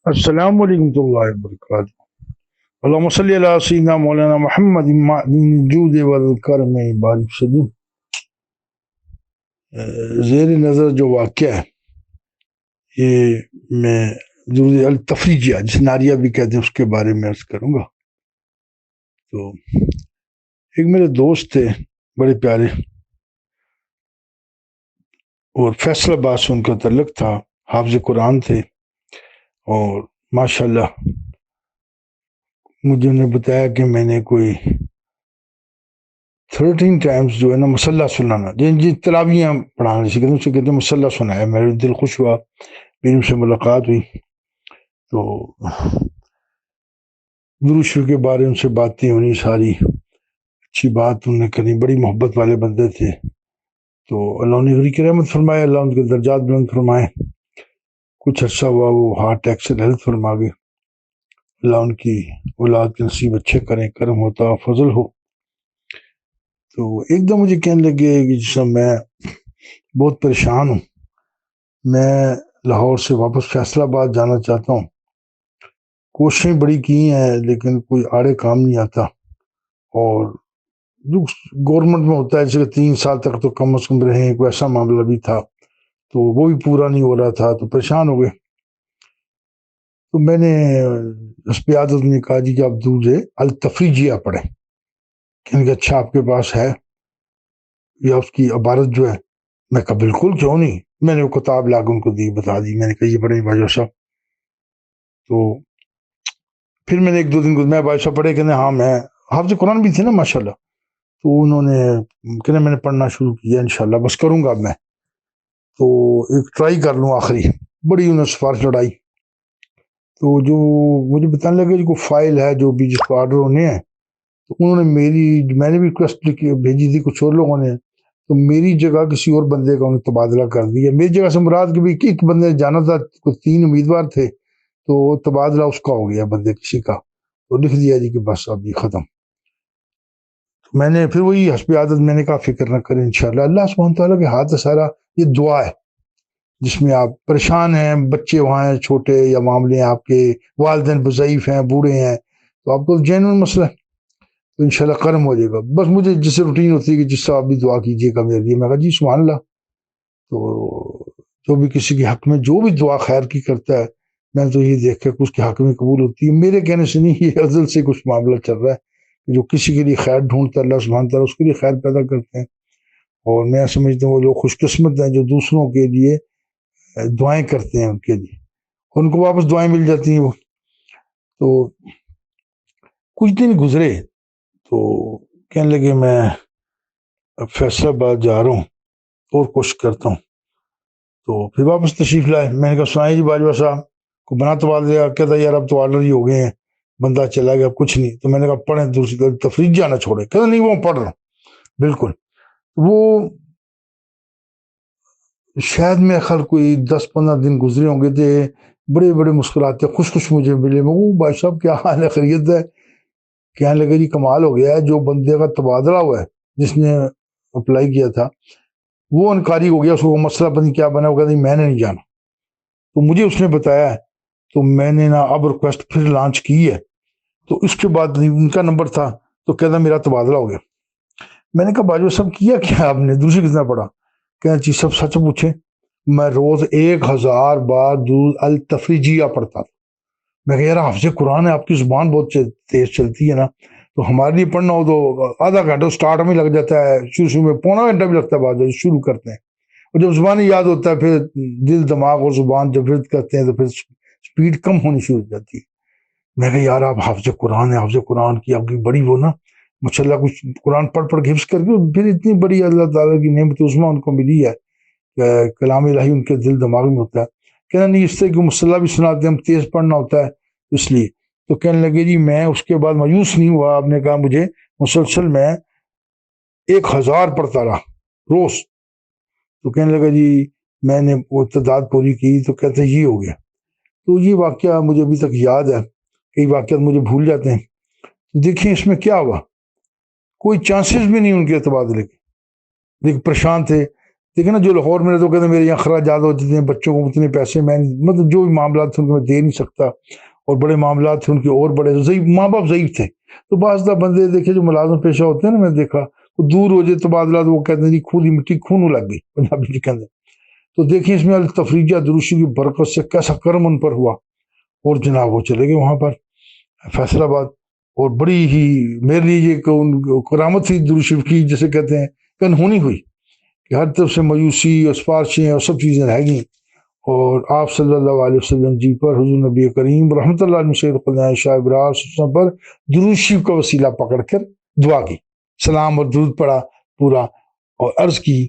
السلام علیکم ورحمۃ اللہ وبرکاتہ۔ اللہم صلی علی سیدنا مولانا محمد معدن الجود والکرم بارک وسلم۔ زیر نظر جو واقعہ ہے یہ میں ضروری التفریجیہ جس ناریہ بھی کہتے ہیں اس کے بارے میں عرض کروں گا۔ تو ایک میرے دوست تھے بڑے پیارے، اور فیصل آباد سے ان کا تعلق تھا، حافظ قرآن تھے، اور ماشاءاللہ مجھے انہوں نے بتایا کہ میں نے کوئی 13 ٹائمز جو ہے نا مسلح سنانا، جن تلاویاں پڑھانا سیکھتے اسے کہتے ہیں مسلح سنایا۔ میرے دل خوش ہوا، میری ان سے ملاقات ہوئی تو درود شریف کے بارے ان سے باتیں ہونی، ساری اچھی بات انہوں نے کرنی، بڑی محبت والے بندے تھے۔ تو اللہ نے غریق رحمت فرمائے، اللہ ان کے درجات بلند فرمائے۔ کچھ عرصہ ہوا وہ ہارٹ اٹیک سے ہیلتھ فرما گئے، اللہ ان کی اولاد کے نصیب اچھے کریں، کرم ہوتا فضل ہو۔ تو ایک دم مجھے کہنے لگے کہ جسے میں بہت پریشان ہوں، میں لاہور سے واپس فیصل آباد جانا چاہتا ہوں، کوششیں بڑی کی ہیں لیکن کوئی آڑے کام نہیں آتا، اور جو گورنمنٹ میں ہوتا ہے جیسے 3 سال تک تو کم از کم رہیں، کوئی ایسا معاملہ بھی تھا تو وہ بھی پورا نہیں ہو رہا تھا، تو پریشان ہو گئے۔ تو میں نے حسب عادت نے کہا جی کہ آپ دوسرے التفریجیہ پڑھیں۔ کہ اچھا آپ کے پاس ہے یا اس کی عبارت جو ہے؟ میں کہا بالکل، کیوں نہیں۔ میں نے وہ کتاب لا کے ان کو دی، بتا دی، میں نے کہا یہ پڑھیں بھائی صاحب۔ تو پھر میں نے 1-2 دن میں بھائی صاحب پڑھے، کہ ہاں میں حافظ قرآن بھی تھے نا ماشاءاللہ، تو انہوں نے کہ میں نے پڑھنا شروع کیا، انشاءاللہ بس کروں گا اب میں تو ایک ٹرائی کر لوں آخری۔ بڑی انہوں نے سفارش لڑائی، تو جو مجھے بتانے لگے جو فائل ہے جو بھی جس کو آرڈر ہونے ہیں، تو انہوں نے میں نے بھی ریکویسٹ بھیجی تھی کچھ اور لوگوں نے، تو میری جگہ کسی اور بندے کا انہیں تبادلہ کر دیا۔ میری جگہ سے مراد کہ بھی ایک بندے نے جانا تھا، کوئی 3 امیدوار تھے، تو تبادلہ اس کا ہو گیا، بندے کسی کا، تو لکھ دیا جی کہ بس اب یہ ختم۔ تو میں نے پھر وہی حسب عادت میں نے کہا فکر نہ کریں، انشاءاللہ اللہ سبحانہ تعالیٰ کے ہاتھ ہے سارا، یہ دعا ہے جس میں آپ پریشان ہیں، بچے وہاں ہیں چھوٹے، یا معاملے ہیں آپ کے والدین ضعیف ہیں، بوڑھے ہیں، تو آپ کو جینوئن مسئلہ ہے تو انشاءاللہ کرم ہو جائے گا۔ بس مجھے جس سے روٹین ہوتی ہے کہ جس سے آپ بھی دعا کیجیے گا میرے لیے، میں کہا جی سبحان اللہ۔ تو جو بھی کسی کے حق میں جو بھی دعا خیر کی کرتا ہے، میں تو یہ دیکھ کے کہ اس کے حق میں قبول ہوتی ہے، میرے کہنے سے نہیں، یہ ازل سے کچھ معاملہ چل رہا ہے، جو کسی کے لیے خیر ڈھونڈتا ہے اللہ سبحانہ تعالیٰ اس کے لیے خیر پیدا کرتے ہیں۔ اور میں سمجھتا ہوں وہ لوگ خوش قسمت ہیں جو دوسروں کے لیے دعائیں کرتے ہیں، ان کے لیے ان کو واپس دعائیں مل جاتی ہیں۔ وہ تو کچھ دن گزرے تو کہنے لگے میں فیصل آباد جا رہا ہوں اور کوشش کرتا ہوں، تو پھر واپس تشریف لائے۔ میں نے کہا سنائیں جی باجوہ صاحب کو بنا تو بات دیا، کہتا یار اب تو آرڈر ہی ہو گئے ہیں، بندہ چلا گیا، اب کچھ نہیں۔ تو میں نے کہا پڑھیں دوسری تفریح جانا چھوڑے، کہتا نہیں وہ پڑھ رہا ہوں بالکل۔ وہ شاید میں خل کوئی 10-15 دن گزرے ہوں گے تھے، بڑے بڑے مسکراتے خوش مجھے ملے۔ میں وہ بھائی صاحب کیا حال ہے، خیریت ہے؟ کہنے لگے جی کمال ہو گیا ہے، جو بندے کا تبادلہ ہوا ہے جس نے اپلائی کیا تھا وہ انکاری ہو گیا، اس کو مسئلہ پتہ نہیں کیا بنا، وہ کہتا میں نے نہیں جانا۔ تو مجھے اس نے بتایا ہے، تو میں نے نا اب ریکویسٹ پھر لانچ کی ہے، تو اس کے بعد ان کا نمبر تھا تو کہتا میرا تبادلہ ہو گیا۔ میں نے کہا باجوہ صاحب کیا کیا آپ نے، دوسری کتنا پڑھا؟ کہنا چیز سب سچ پوچھے، میں روز 1000 بار درود التفریجیہ پڑھتا تھا۔ میں کہا یار حافظ قرآن ہے، آپ کی زبان بہت تیز چلتی ہے نا، تو ہمارے لیے پڑھنا ہو تو آدھا گھنٹہ اسٹارٹ میں لگ جاتا ہے، شروع میں پونا گھنٹہ بھی لگتا ہے، بعد شروع کرتے ہیں، اور جب زبان یاد ہوتا ہے پھر دل دماغ اور زبان جب ورد کرتے ہیں تو پھر سپیڈ کم ہونی شروع ہو جاتی ہے۔ میں کہا یار آپ حافظ قرآن ہے، حافظ قرآن کی آپ کی بڑی وہ نا ماشاءاللہ کچھ قرآن پڑھ کے حفظ کر کے پھر اتنی بڑی اللہ تعالیٰ کی نعمت عظمیٰ ان کو ملی ہے کہ کلام الہی ان کے دل دماغ میں ہوتا ہے۔ کہنا نہیں اس سے کہ مسئلہ بھی سناتے ہیں، ہم تیز پڑھنا ہوتا ہے اس لیے۔ تو کہنے لگے جی میں اس کے بعد مایوس نہیں ہوا، آپ نے کہا مجھے مسلسل میں 1000 پڑھتا رہا روز۔ تو کہنے لگا جی میں نے وہ تعداد پوری کی، تو کہتے یہ ہو گیا۔ تو یہ واقعہ مجھے ابھی تک یاد ہے، کئی واقعات مجھے بھول جاتے ہیں۔ تو دیکھیں اس میں کیا ہوا، کوئی چانسز بھی نہیں ان کے تبادلے کے، لیکن پریشان تھے۔ دیکھیں نا جو لاہور میں تو کہتے ہیں میرے یہاں اخراجات ہوتے ہیں بچوں کو اتنے پیسے میں مطلب جو بھی معاملات تھے ان کو میں دے نہیں سکتا، اور بڑے معاملات تھے ان کے اور بڑے ضعیف، ماں باپ ضعیف تھے، تو بعض بندے دیکھے جو ملازم پیشہ ہوتے ہیں نا، میں دیکھا وہ دور ہو جائے تبادلہ تو وہ کہتے ہیں جی خود ہی مٹی خون لگ گئی، پنجابی کہتے ہیں۔ تو دیکھیں اس میں التفریجہ دروشی کی برکت سے کیسا کرم ان پر ہوا، اور جناب وہ چلے گئے وہاں پر فیصل آباد، اور بڑی ہی میرے لیے یہ کرامت تھی دروشی کی، جسے کہتے ہیں کہ انہونی ہوئی کہ ہر طرف سے مایوسی اور سفارشیں اور سب چیزیں رہ گئیں، اور آپ صلی اللہ علیہ وسلم جی پر، حضور نبی کریم رحمۃ اللہ علیہ سید خدای شاہ ابرار پر درود شریف کا وسیلہ پکڑ کر دعا کی، سلام اور درود پڑا پورا، اور عرض کی،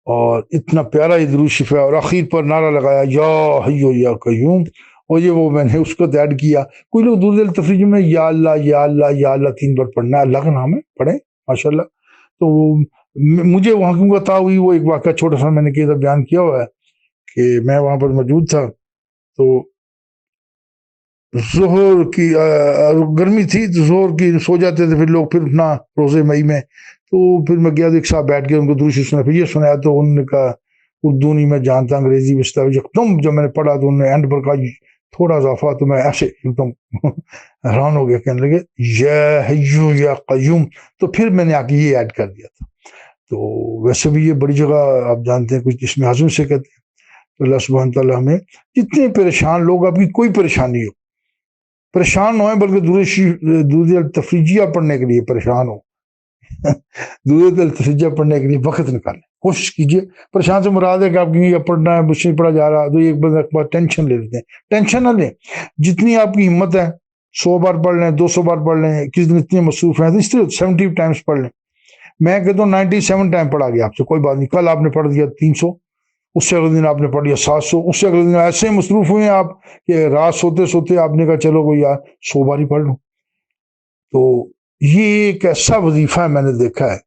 اور اتنا پیارا یہ درود شریف ہے، اور آخر پر نعرہ لگایا یا حی یا قیوم، اور یہ وہ میں نے اس کو ایڈ کیا۔ کوئی لوگ درود التفریج میں یا اللہ یا اللہ یا اللہ 3 بار پڑھنا ہے، اللہ کا نام ہے، پڑھیں ماشاءاللہ۔ تو مجھے وہاں کیوں عطا ہوئی، وہ ایک واقعہ چھوٹا سا میں نے کیا بیان کیا ہوا ہے کہ میں وہاں پر موجود تھا، تو ظہر کی گرمی تھی تو ظہر کی سو جاتے تھے، پھر لوگ پھر اپنا روزے مئی میں، تو پھر میں گیا ایک صاحب بیٹھ کے ان کو درود سنا، پھر یہ سنایا، تو انہوں نے کہا اردو نہیں میں جانتا، انگریزی میں تم جب میں نے پڑھا تو انہوں نے اینڈ پر کہا تھوڑا اضافہ، تو میں ایسے ایک دم حیران ہو گیا، کہنے لگے یا حیو یا قیوم، تو پھر میں نے آ کے یہ ایڈ کر دیا تھا۔ تو ویسے بھی یہ بڑی جگہ آپ جانتے ہیں کچھ اسم اعظم سے کہتے ہیں، تو اللہ سبحانہ تعالیٰ ہمیں جتنے پریشان لوگ، آپ کی کوئی پریشانی ہو، پریشان نہ ہوئے بلکہ درود التفریجیہ پڑھنے کے لیے پریشان ہو درود التفریجیہ پڑھنے کے لیے وقت نکالیں، کوشش کیجیے۔ پریشان سے مراد ہے کہ آپ کی پڑھنا ہے، مجھ سے پڑھا جا رہا، تو ایک بندہ ٹینشن لے لیتے ہیں، ٹینشن نہ لیں، جتنی آپ کی ہمت ہے 100 بار پڑھ لیں، 200 بار پڑھ لیں، کس دن اتنے مصروف ہیں تو اس طرح 70 ٹائمز پڑھ لیں۔ میں کہتا ہوں 97 ٹائم پڑھا گیا آپ سے، کوئی بات نہیں، کل آپ نے پڑھ دیا 300، اس سے اگلے دن آپ نے پڑھ لیا 700، اس سے اگلے دن ایسے مصروف ہوئے ہیں آپ کہ رات سوتے سوتے آپ نے کہا چلو کوئی یار 100 بار ہی پڑھ لوں۔ تو یہ ایک ایسا وظیفہ ہے، میں نے دیکھا ہے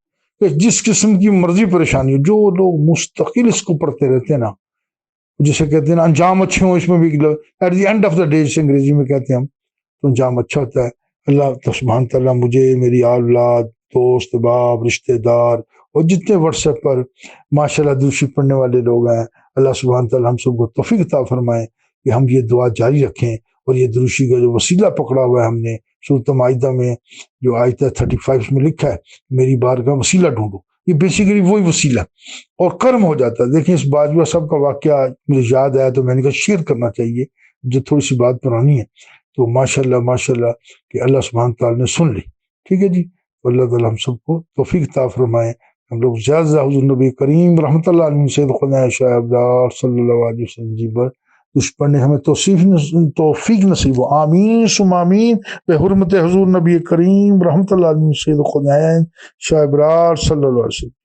کہ جس قسم کی مرضی پریشانی ہو، جو لوگ مستقل اس کو پڑھتے رہتے ہیں نا، جسے کہتے ہیں نا انجام اچھے ہوں، اس میں بھی at the end of the day جسے انگریزی میں کہتے ہیں ہم، تو انجام اچھا ہوتا ہے۔ اللہ سبحانہ تعالیٰ مجھے، میری اولاد، دوست احباب، رشتہ دار، اور جتنے واٹس ایپ پر ماشاءاللہ درود پڑھنے والے لوگ ہیں، اللہ سبحانہ تعالیٰ ہم سب کو توفیق عطا فرمائے کہ ہم یہ دعا جاری رکھیں، اور یہ درود کا جو وسیلہ پکڑا ہوا ہے ہم نے، سورۃ مائدہ میں جو آیت 35 میں لکھا ہے میری بارگاہ وسیلہ ڈھونڈو، یہ بیسیکلی وہی وسیلہ اور کرم ہو جاتا ہے۔ دیکھیں اس باجوہ صاحب کا واقعہ مجھے یاد آیا تو میں نے کہا شیئر کرنا چاہیے، جو تھوڑی سی بات پرانی ہے، تو ماشاءاللہ کہ اللہ سبحانہ تعالیٰ نے سن لی، ٹھیک ہے جی۔ تو اللہ تعالیٰ ہم سب کو توفیق عطا فرمائے، ہم لوگ زیادہ زیادہ حضور نبی کریم رحمۃ اللہ علیہ سید خدای شاہ ابرار صلی اللہ علیہ وسلم جی پر اس پڑھنے ہمیں توفیق نصیب ہو، آمین ثم آمین، بحرمت حضور نبی کریم رحمۃ اللہ علیہ سید خدای شاہ ابرار صلی اللہ علیہ وسلم۔